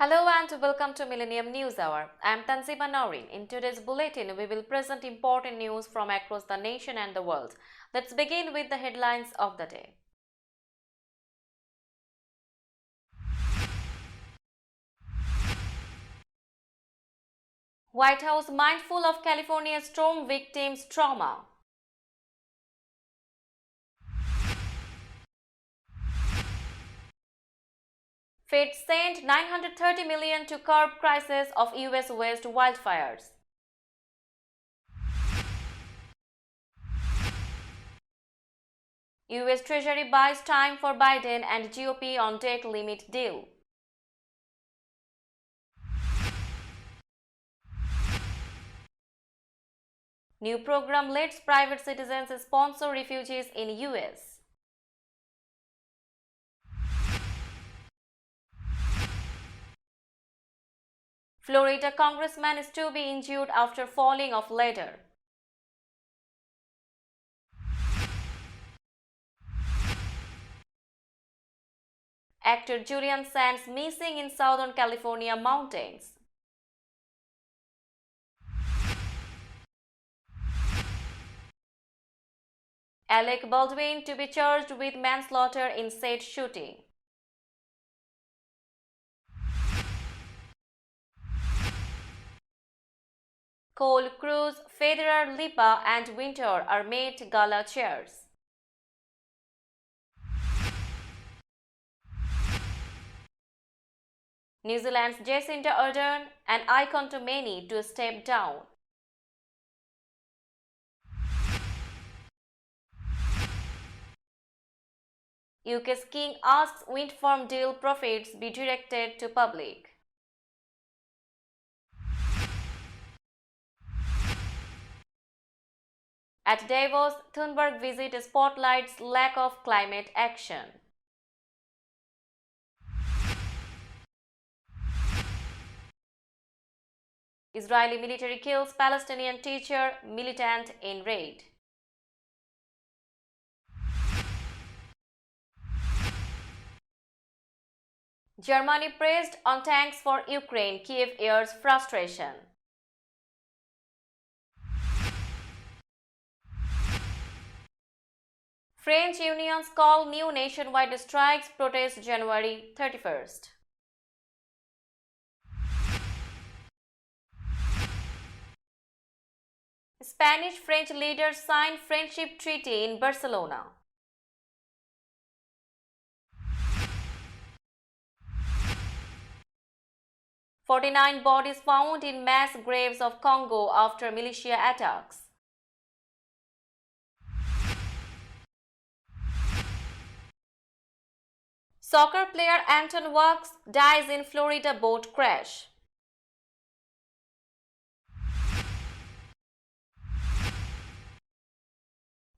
Hello and welcome to Millennium News Hour. I am Tanzima Noreen. In today's bulletin, we will present important news from across the nation and the world. Let's begin with the headlines of the day. White House mindful of California storm victims' trauma. Fed sent $930 million to curb crisis of US West wildfires. US Treasury buys time for Biden and GOP on debt limit deal. New program lets private citizens sponsor refugees in US. Florida congressman is to be injured after falling off ladder. Actor Julian Sands missing in Southern California mountains. Alec Baldwin to be charged with manslaughter in said shooting. Cole, Cruz, Federer, Lipa and Winter are Met Gala chairs. New Zealand's Jacinda Ardern, an icon to many, to step down. UK's king asks wind farm deal profits be directed to public. At Davos, Thunberg visit spotlights lack of climate action. Israeli military kills Palestinian teacher militant in raid. Germany praised on tanks for Ukraine, Kiev airs frustration. French unions call new nationwide strikes protest January 31st. Spanish-French leaders sign friendship treaty in Barcelona. "49 bodies found in mass graves of Congo after militia attacks. Soccer player Anton Wax dies in Florida boat crash.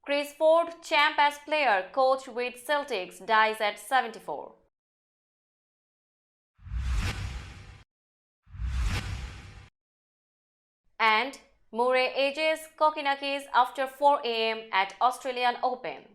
Chris Ford, champ as player, coach with Celtics, dies at 74. And Murray edges Kokinakis after 4 a.m. at Australian Open.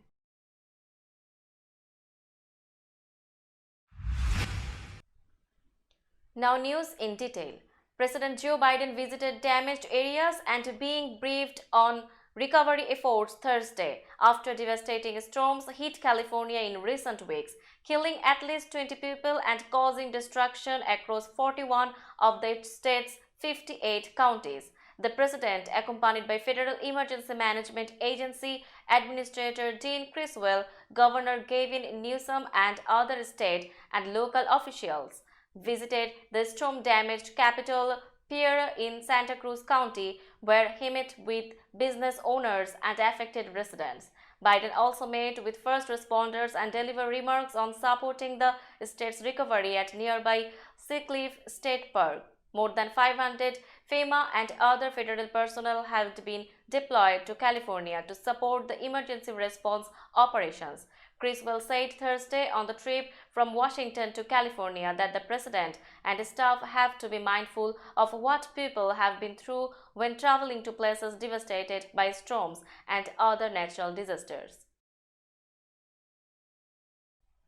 Now news in detail. President Joe Biden visited damaged areas and being briefed on recovery efforts Thursday after devastating storms hit California in recent weeks, killing at least 20 people and causing destruction across 41 of the state's 58 counties. The president, accompanied by Federal Emergency Management Agency Administrator Dean Criswell, Governor Gavin Newsom and other state and local officials, visited the storm-damaged Capitol Pier in Santa Cruz County, where he met with business owners and affected residents. Biden also met with first responders and delivered remarks on supporting the state's recovery at nearby Seacliff State Park. More than 500 FEMA and other federal personnel have been deployed to California to support the emergency response operations. Criswell said Thursday on the trip from Washington to California that the president and staff have to be mindful of what people have been through when traveling to places devastated by storms and other natural disasters.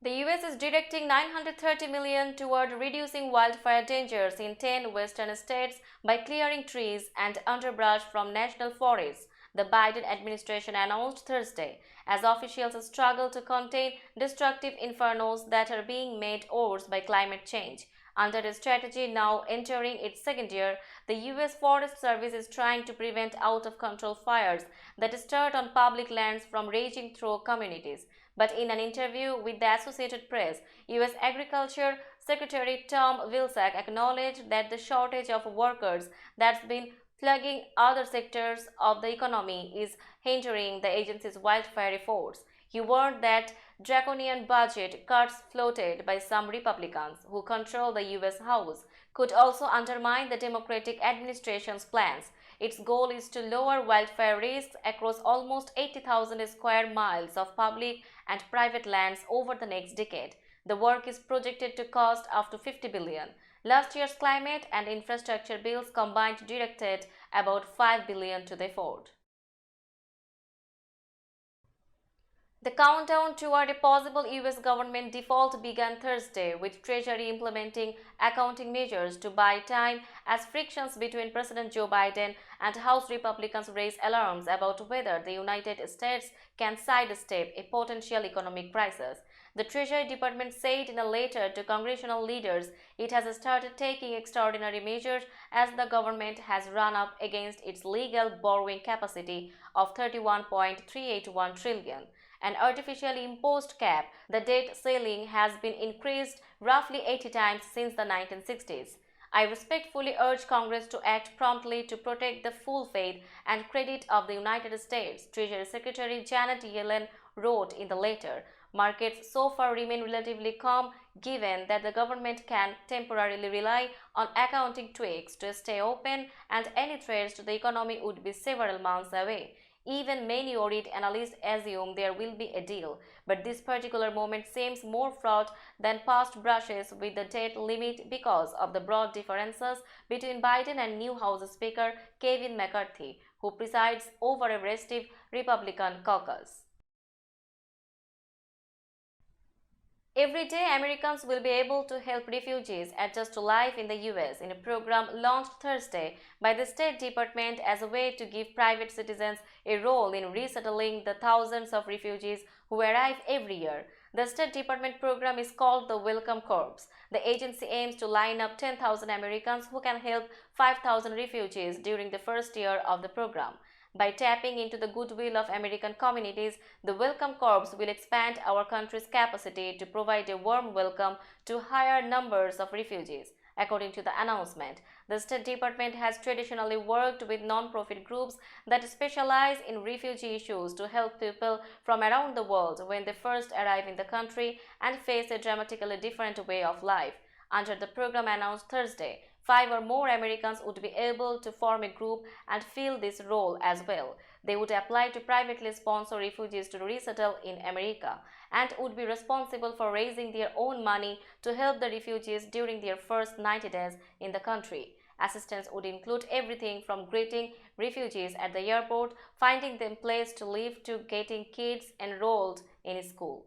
The US is directing $930 million toward reducing wildfire dangers in 10 western states by clearing trees and underbrush from national forests, the Biden administration announced Thursday, as officials struggle to contain destructive infernos that are being made worse by climate change. Under a strategy now entering its second year, the US Forest Service is trying to prevent out-of-control fires that start on public lands from raging through communities. But in an interview with the Associated Press, US Agriculture Secretary Tom Vilsack acknowledged that the shortage of workers that's been plaguing other sectors of the economy is hindering the agency's wildfire efforts. He warned that draconian budget cuts floated by some Republicans who control the US House could also undermine the Democratic administration's plans. Its goal is to lower wildfire risks across almost 80,000 square miles of public and private lands over the next decade. The work is projected to cost up to $50 billion. Last year's climate and infrastructure bills combined directed about $5 billion to the effort. The countdown toward a possible US government default began Thursday, with Treasury implementing accounting measures to buy time as frictions between President Joe Biden and House Republicans raise alarms about whether the United States can sidestep a potential economic crisis. The Treasury Department said in a letter to congressional leaders it has started taking extraordinary measures as the government has run up against its legal borrowing capacity of $31.381 trillion. An artificially imposed cap, the debt ceiling has been increased roughly 80 times since the 1960s. I respectfully urge Congress to act promptly to protect the full faith and credit of the United States, Treasury Secretary Janet Yellen wrote in the letter. Markets so far remain relatively calm given that the government can temporarily rely on accounting tweaks to stay open and any threats to the economy would be several months away. Even many worried analysts assume there will be a deal, but this particular moment seems more fraught than past brushes with the debt limit because of the broad differences between Biden and new House Speaker Kevin McCarthy, who presides over a restive Republican caucus. Every day, Americans will be able to help refugees adjust to life in the US in a program launched Thursday by the State Department as a way to give private citizens a role in resettling the thousands of refugees who arrive every year. The State Department program is called the Welcome Corps. The agency aims to line up 10,000 Americans who can help 5,000 refugees during the first year of the program. By tapping into the goodwill of American communities, the Welcome Corps will expand our country's capacity to provide a warm welcome to higher numbers of refugees. According to the announcement, the State Department has traditionally worked with non-profit groups that specialize in refugee issues to help people from around the world when they first arrive in the country and face a dramatically different way of life. Under the program announced Thursday, 5 or more Americans would be able to form a group and fill this role as well. They would apply to privately sponsor refugees to resettle in America and would be responsible for raising their own money to help the refugees during their first 90 days in the country. Assistance would include everything from greeting refugees at the airport, finding them place to live, to getting kids enrolled in school.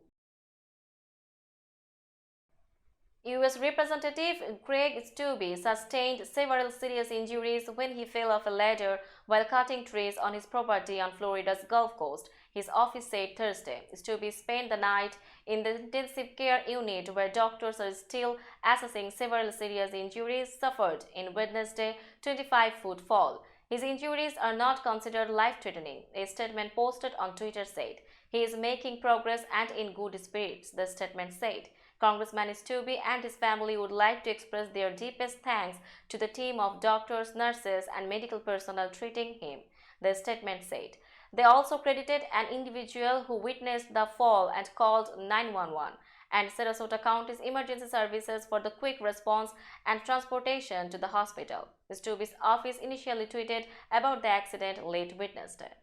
US Representative Greg Steube sustained several serious injuries when he fell off a ladder while cutting trees on his property on Florida's Gulf Coast, his office said Thursday. Steube spent the night in the intensive care unit where doctors are still assessing several serious injuries suffered in Wednesday's 25-foot fall. His injuries are not considered life-threatening, a statement posted on Twitter said. He is making progress and in good spirits, the statement said. Congressman Steube and his family would like to express their deepest thanks to the team of doctors, nurses, and medical personnel treating him, the statement said. They also credited an individual who witnessed the fall and called 911 and Sarasota County's emergency services for the quick response and transportation to the hospital. Steube's office initially tweeted about the accident late Wednesday.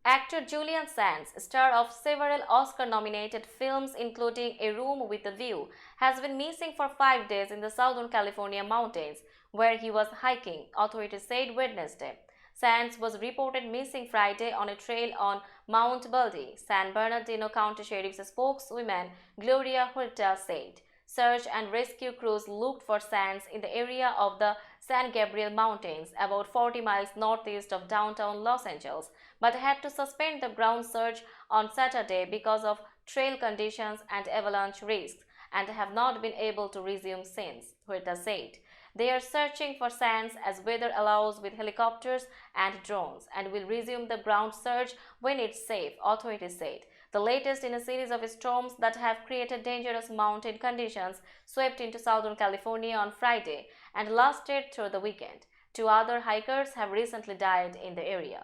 Actor Julian Sands, star of several Oscar-nominated films including A Room with a View, has been missing for 5 days in the Southern California mountains, where he was hiking, authorities said Wednesday. Sands was reported missing Friday on a trail on Mount Baldy, San Bernardino County Sheriff's spokeswoman Gloria Huerta said. Search and rescue crews looked for Sands in the area of the San Gabriel Mountains, about 40 miles northeast of downtown Los Angeles, but had to suspend the ground search on Saturday because of trail conditions and avalanche risks, and have not been able to resume since, Huerta said. They are searching for Sands as weather allows with helicopters and drones, and will resume the ground search when it's safe, authorities said. The latest in a series of storms that have created dangerous mountain conditions swept into Southern California on Friday and lasted through the weekend. 2 other hikers have recently died in the area.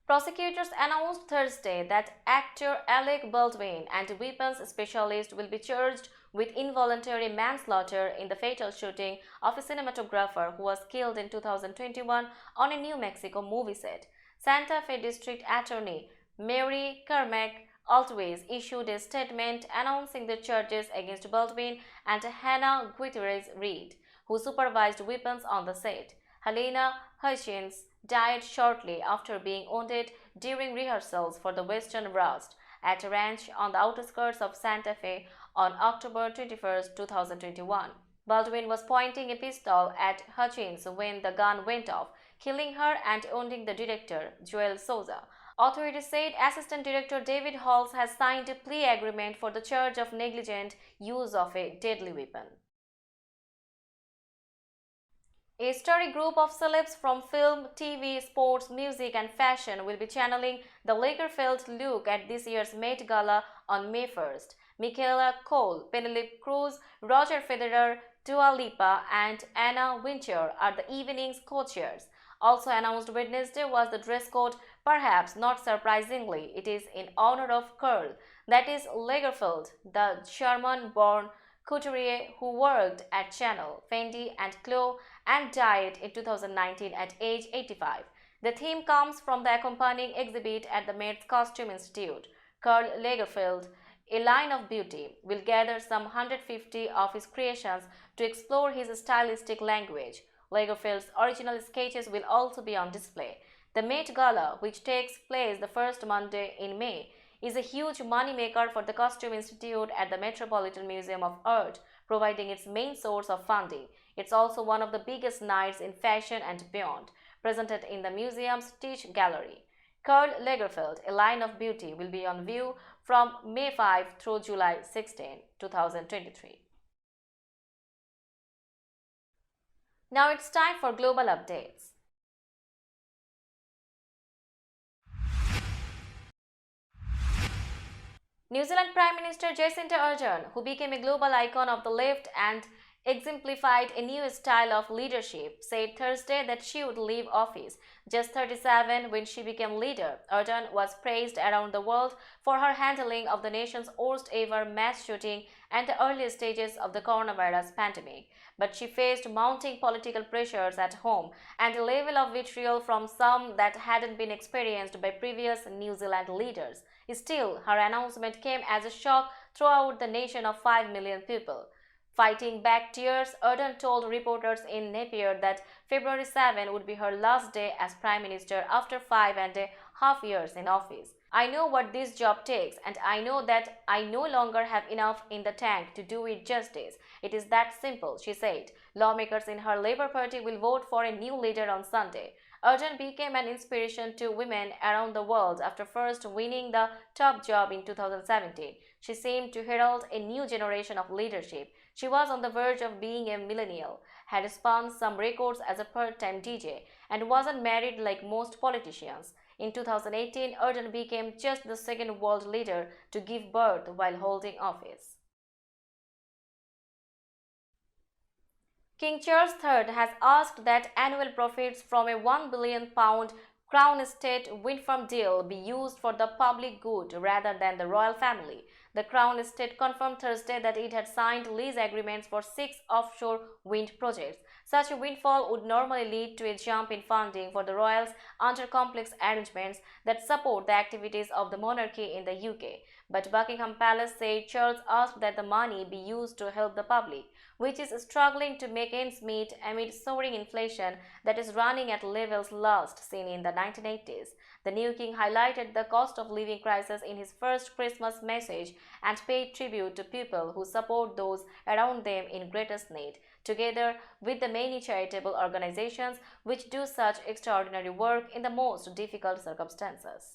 Prosecutors announced Thursday that actor Alec Baldwin and weapons specialist will be charged with involuntary manslaughter in the fatal shooting of a cinematographer who was killed in 2021 on a New Mexico movie set. Santa Fe District Attorney Mary Carmack Altways issued a statement announcing the charges against Baldwin and Hannah Gutierrez-Reed, who supervised weapons on the set. Helena Hutchins died shortly after being wounded during rehearsals for the Western Rust at a ranch on the outskirts of Santa Fe on October 21, 2021. Baldwin was pointing a pistol at Hutchins when the gun went off, killing her and wounding the director, Joel Souza. Authorities said Assistant Director David Halls has signed a plea agreement for the charge of negligent use of a deadly weapon. A starry group of celebs from film, TV, sports, music and fashion will be channeling the Lagerfeld look at this year's Met Gala on May 1st. Michaela Cole, Penelope Cruz, Roger Federer, Dua Lipa and Anna Wintour are the evening's co-chairs. Also announced Wednesday was the dress code. Perhaps not surprisingly, it is in honor of Karl, that is Lagerfeld, the German-born couturier who worked at Chanel, Fendi and Chloe and died in 2019 at age 85. The theme comes from the accompanying exhibit at the Met's Costume Institute. Karl Lagerfeld, a line of beauty, will gather some 150 of his creations to explore his stylistic language. Lagerfeld's original sketches will also be on display. The Met Gala, which takes place the first Monday in May, is a huge moneymaker for the Costume Institute at the Metropolitan Museum of Art, providing its main source of funding. It's also one of the biggest nights in fashion and beyond, presented in the museum's Teach Gallery. Karl Lagerfeld, a line of beauty, will be on view from May 5 through July 16, 2023. Now it's time for global updates. New Zealand Prime Minister Jacinda Ardern, who became a global icon of the left and exemplified a new style of leadership, said Thursday that she would leave office. Just 37 when she became leader, Ardern was praised around the world for her handling of the nation's worst ever mass shooting and the early stages of the coronavirus pandemic. But she faced mounting political pressures at home and a level of vitriol from some that hadn't been experienced by previous New Zealand leaders. Still, her announcement came as a shock throughout the nation of 5 million people. Fighting back tears, Ardern told reporters in Napier that February 7 would be her last day as Prime Minister after 5.5 years in office. I know what this job takes, and I know that I no longer have enough in the tank to do it justice. It is that simple, she said. Lawmakers in her Labour Party will vote for a new leader on Sunday. Ardern became an inspiration to women around the world after first winning the top job in 2017. She seemed to herald a new generation of leadership. She was on the verge of being a millennial, had spun some records as a part-time DJ, and wasn't married like most politicians. In 2018, Ardern became just the second world leader to give birth while holding office. King Charles III has asked that annual profits from a £1 billion Crown Estate wind farm deal be used for the public good rather than the royal family. The Crown Estate confirmed Thursday that it had signed lease agreements for 6 offshore wind projects. Such a windfall would normally lead to a jump in funding for the royals under complex arrangements that support the activities of the monarchy in the UK. But Buckingham Palace said Charles asked that the money be used to help the public, which is struggling to make ends meet amid soaring inflation that is running at levels last seen in the 1980s. The new king highlighted the cost of living crisis in his first Christmas message and paid tribute to people who support those around them in greatest need, together with the many charitable organizations which do such extraordinary work in the most difficult circumstances.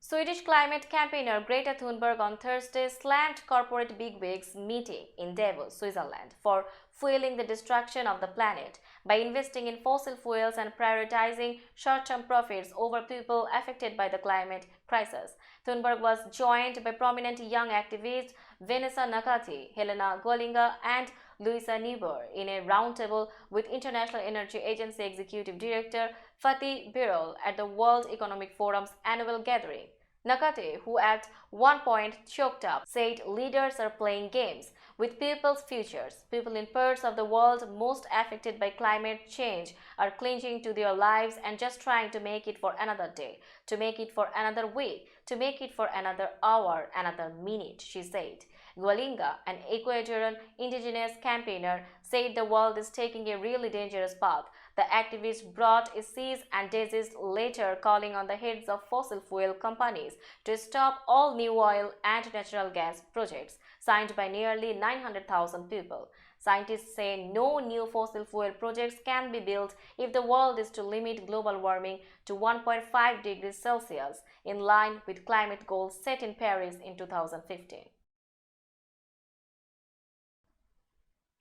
Swedish climate campaigner Greta Thunberg on Thursday slammed corporate bigwigs meeting in Davos, Switzerland, for fueling the destruction of the planet by investing in fossil fuels and prioritizing short-term profits over people affected by the climate crisis. Thunberg was joined by prominent young activists Vanessa Nakati, Helena Golinga, and Luisa Niebuhr in a roundtable with International Energy Agency Executive Director Fatih Birol at the World Economic Forum's annual gathering. Nakate, who at one point choked up, said leaders are playing games with people's futures. People in parts of the world most affected by climate change are clinging to their lives and just trying to make it for another day, to make it for another week, to make it for another hour, another minute, she said. Gwalinga, an Ecuadorian indigenous campaigner, said the world is taking a really dangerous path. The activist brought a cease and desist letter calling on the heads of fossil fuel companies to stop all new oil and natural gas projects, signed by nearly 900,000 people. Scientists say no new fossil fuel projects can be built if the world is to limit global warming to 1.5 degrees Celsius, in line with climate goals set in Paris in 2015.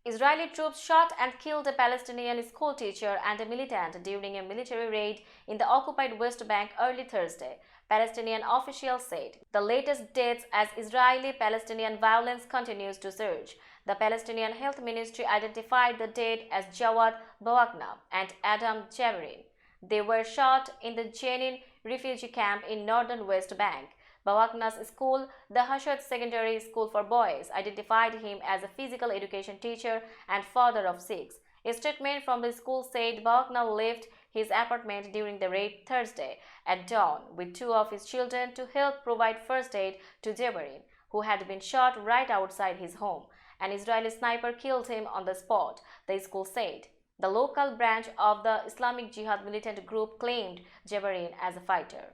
Israeli troops shot and killed a Palestinian schoolteacher and a militant during a military raid in the occupied West Bank early Thursday, Palestinian officials said. The latest deaths as Israeli-Palestinian violence continues to surge. The Palestinian Health Ministry identified the dead as Jawad Bawakna and Adam Jaberin. They were shot in the Jenin refugee camp in northern West Bank. Bawakna's school, the Hashad Secondary School for Boys, identified him as a physical education teacher and father of 6. A statement from the school said Bawakna left his apartment during the raid Thursday at dawn with 2 of his children to help provide first aid to Jaberin, who had been shot right outside his home. An Israeli sniper killed him on the spot, the school said. The local branch of the Islamic Jihad militant group claimed Jaberin as a fighter.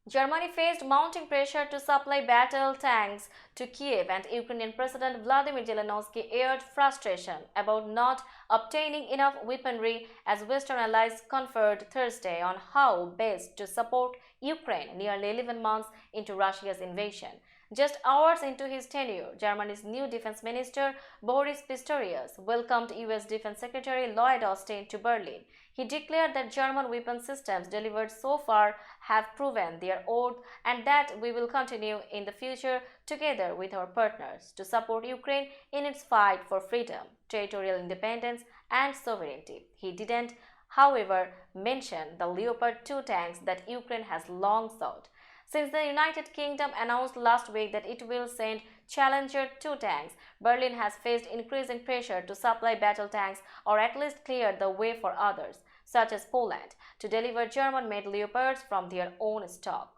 Germany faced mounting pressure to supply battle tanks to Kiev, and Ukrainian President Vladimir Zelensky aired frustration about not obtaining enough weaponry as Western allies conferred Thursday on how best to support Ukraine nearly 11 months into Russia's invasion. Just hours into his tenure, Germany's new defense minister, Boris Pistorius, welcomed U.S. Defense Secretary Lloyd Austin to Berlin. He declared that German weapon systems delivered so far have proven their worth and that we will continue in the future together with our partners to support Ukraine in its fight for freedom, territorial independence, and sovereignty. He didn't, however, mention the Leopard 2 tanks that Ukraine has long sought. Since the United Kingdom announced last week that it will send Challenger 2 tanks, Berlin has faced increasing pressure to supply battle tanks or at least clear the way for others, such as Poland, to deliver German-made Leopards from their own stock.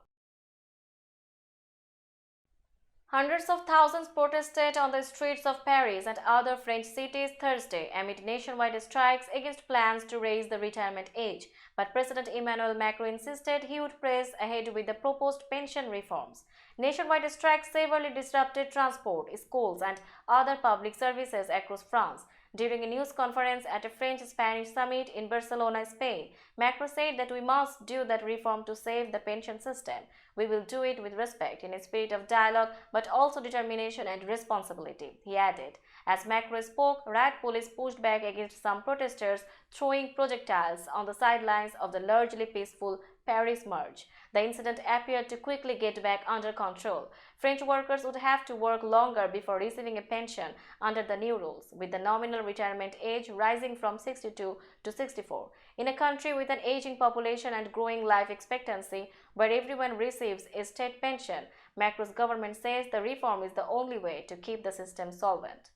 Hundreds of thousands protested on the streets of Paris and other French cities Thursday amid nationwide strikes against plans to raise the retirement age. But President Emmanuel Macron insisted he would press ahead with the proposed pension reforms. Nationwide strikes severely disrupted transport, schools, and other public services across France. During a news conference at a French-Spanish summit in Barcelona, Spain, Macron said that we must do that reform to save the pension system. We will do it with respect, in a spirit of dialogue, but also determination and responsibility, he added. As Macron spoke, riot police pushed back against some protesters throwing projectiles on the sidelines of the largely peaceful Paris March. The incident appeared to quickly get back under control. French workers would have to work longer before receiving a pension under the new rules, with the nominal retirement age rising from 62 to 64. In a country with an aging population and growing life expectancy, where everyone receives a state pension, Macron's government says the reform is the only way to keep the system solvent.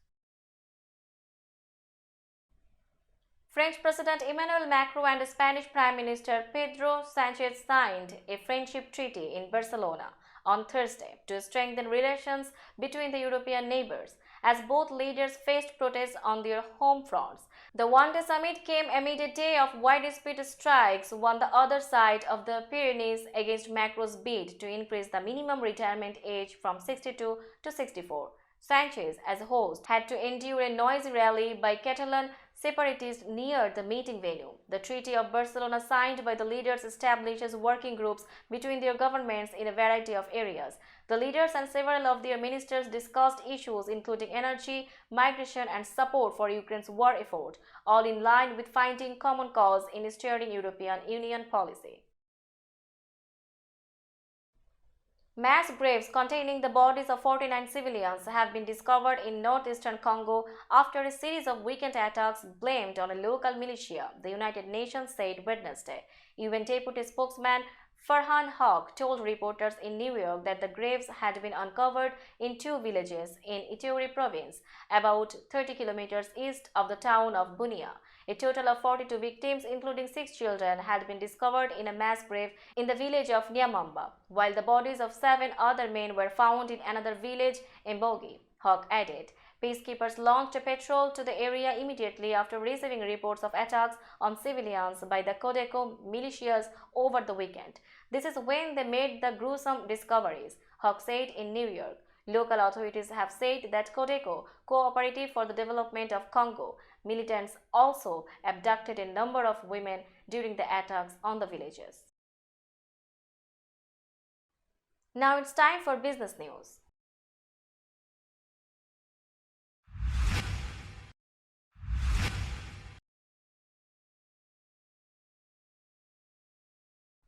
French President Emmanuel Macron and Spanish Prime Minister Pedro Sanchez signed a friendship treaty in Barcelona on Thursday to strengthen relations between the European neighbors, as both leaders faced protests on their home fronts. The one-day summit came amid a day of widespread strikes on the other side of the Pyrenees against Macron's bid to increase the minimum retirement age from 62 to 64. Sanchez, as host, had to endure a noisy rally by Catalan separatists near the meeting venue. The Treaty of Barcelona, signed by the leaders, establishes working groups between their governments in a variety of areas. The leaders and several of their ministers discussed issues including energy, migration, and support for Ukraine's war effort, all in line with finding common cause in steering European Union policy. Mass graves containing the bodies of 49 civilians have been discovered in northeastern Congo after a series of weekend attacks blamed on a local militia, the United Nations said Wednesday. UN Deputy Spokesman Farhan Haq told reporters in New York that the graves had been uncovered in two villages in Ituri province, about 30 kilometers east of the town of Bunia. A total of 42 victims, including 6 children, had been discovered in a mass grave in the village of Nyamamba, while the bodies of 7 other men were found in another village, Mbogi. Hawk added. Peacekeepers launched a patrol to the area immediately after receiving reports of attacks on civilians by the Codeco militias over the weekend. This is when they made the gruesome discoveries, Hawk said in New York. Local authorities have said that Codeco, Cooperative for the Development of Congo, militants also abducted a number of women during the attacks on the villages. Now it's time for business news.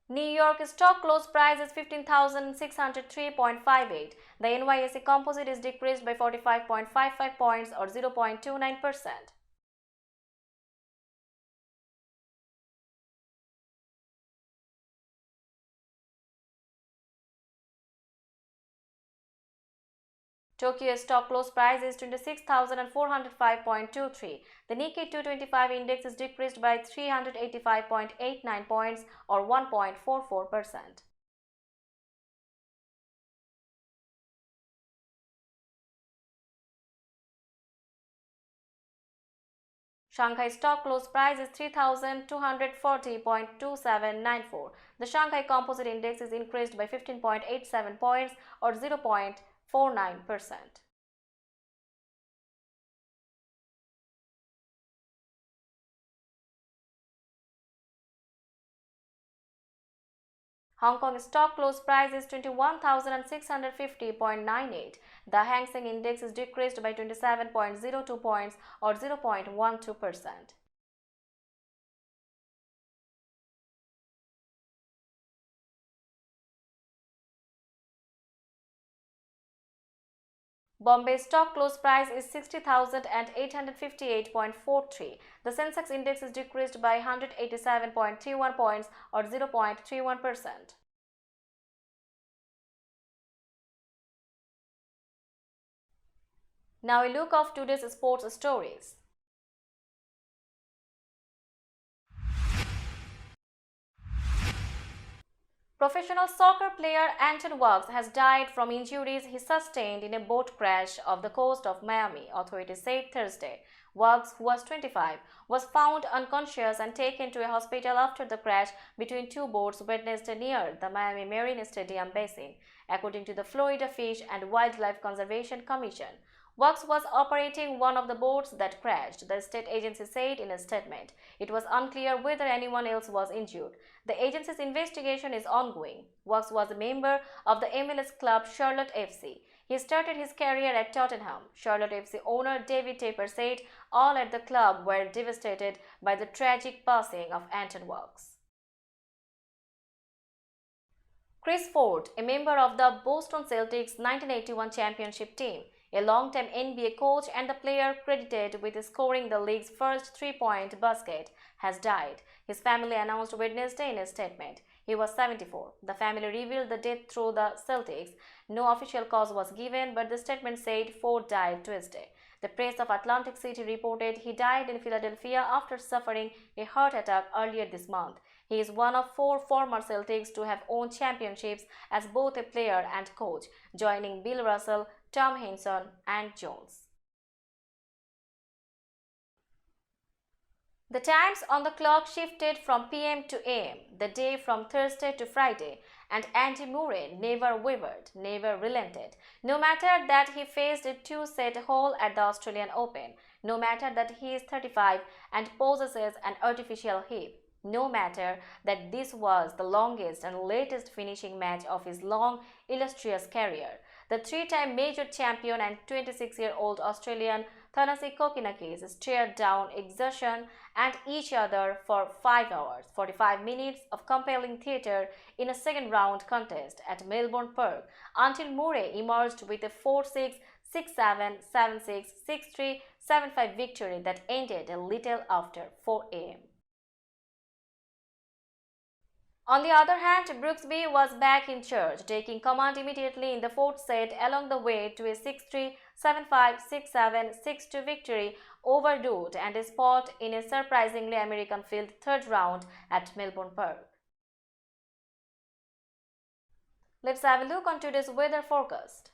New York stock close price is 15,603.58. The NYSE composite is decreased by 45.55 points or 0.29%. Tokyo stock close price is 26,405.23. The Nikkei 225 index is decreased by 385.89 points or 1.44%. Shanghai stock close price is 3,240.2794. The Shanghai Composite Index is increased by 15.87 points or 0.49%. Hong Kong stock close price is 21,650.98. The Hang Seng Index is decreased by 27.02 points or 0.12%. Bombay stock close price is 60,858.43. The Sensex index is decreased by 187.31 points or 0.31%. Now a look of today's sports stories. Professional soccer player Anton Wuggs has died from injuries he sustained in a boat crash off the coast of Miami, authorities said Thursday. Wuggs, who was 25, was found unconscious and taken to a hospital after the crash between two boats Wednesday near the Miami Marine Stadium basin, according to the Florida Fish and Wildlife Conservation Commission. Wuggs was operating one of the boats that crashed, the state agency said in a statement. It was unclear whether anyone else was injured. The agency's investigation is ongoing. Wuggs was a member of the MLS club Charlotte FC. He started his career at Tottenham. Charlotte FC owner David Tepper said all at the club were devastated by the tragic passing of Anton Wuggs. Chris Ford, a member of the Boston Celtics 1981 championship team, a long-time NBA coach and the player credited with scoring the league's first three-point basket, has died, his family announced Wednesday in a statement. He was 74. The family revealed the death through the Celtics. No official cause was given, but the statement said Ford died Tuesday. The Press of Atlantic City reported he died in Philadelphia after suffering a heart attack earlier this month. He is one of 4 former Celtics to have won championships as both a player and coach, joining Bill Russell, Tom Henson, and Jones. The times on the clock shifted from PM to AM, the day from Thursday to Friday, and Andy Murray never wavered, never relented. No matter that he faced a 2-set hole at the Australian Open, no matter that he is 35 and possesses an artificial hip, no matter that this was the longest and latest finishing match of his long, illustrious career, the 3-time major champion and 26-year-old Australian Thanasi Kokinakis stared down exertion and each other for 5 hours, 45 minutes of compelling theatre in a second-round contest at Melbourne Park until Murray emerged with a 4-6, 6-7, 7-6, 6-3, 7-5 victory that ended a little after 4 a.m. On the other hand, Brooksby was back in charge, taking command immediately in the 4th set along the way to a 6-3, 7-5, 6-7, 6-2 victory over Dodd and a spot in a surprisingly American-filled 3rd round at Melbourne Park. Let's have a look on today's weather forecast.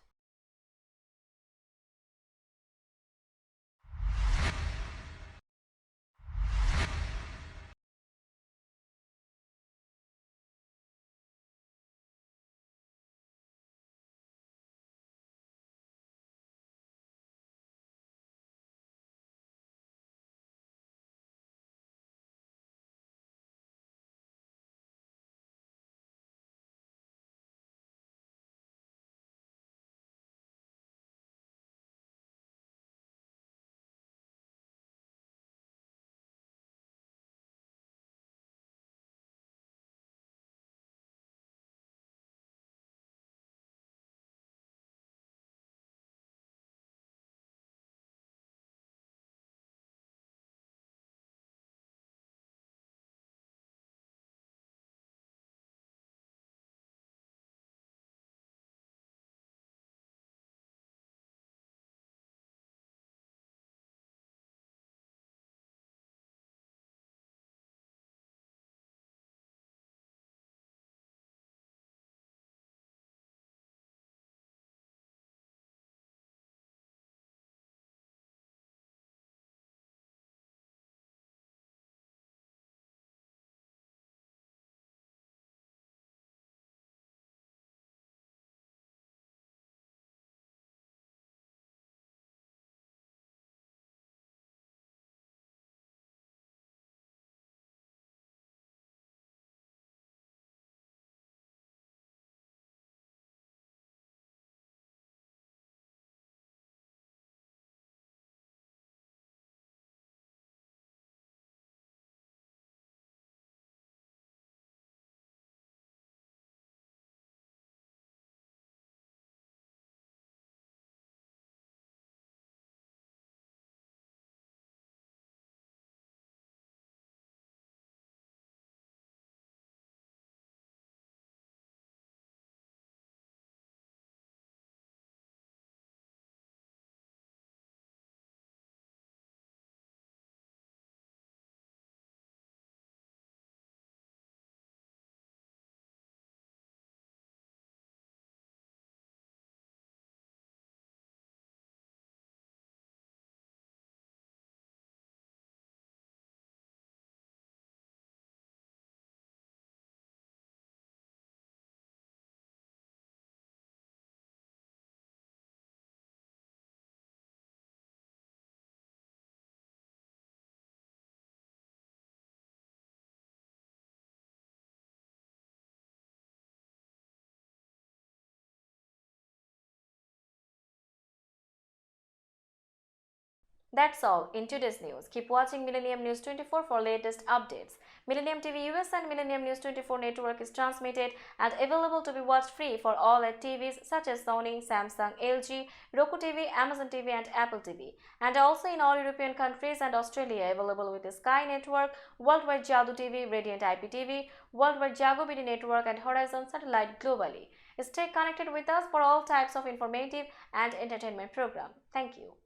That's all in today's news. Keep watching Millennium News 24 for latest updates. Millennium TV US and Millennium News 24 network is transmitted and available to be watched free for all at TVs such as Sony, Samsung, LG, Roku TV, Amazon TV and Apple TV. And also in all European countries and Australia available with the Sky Network, Worldwide Jadoo TV, Radiant IPTV, Worldwide Jago BD Network and Horizon Satellite globally. Stay connected with us for all types of informative and entertainment program. Thank you.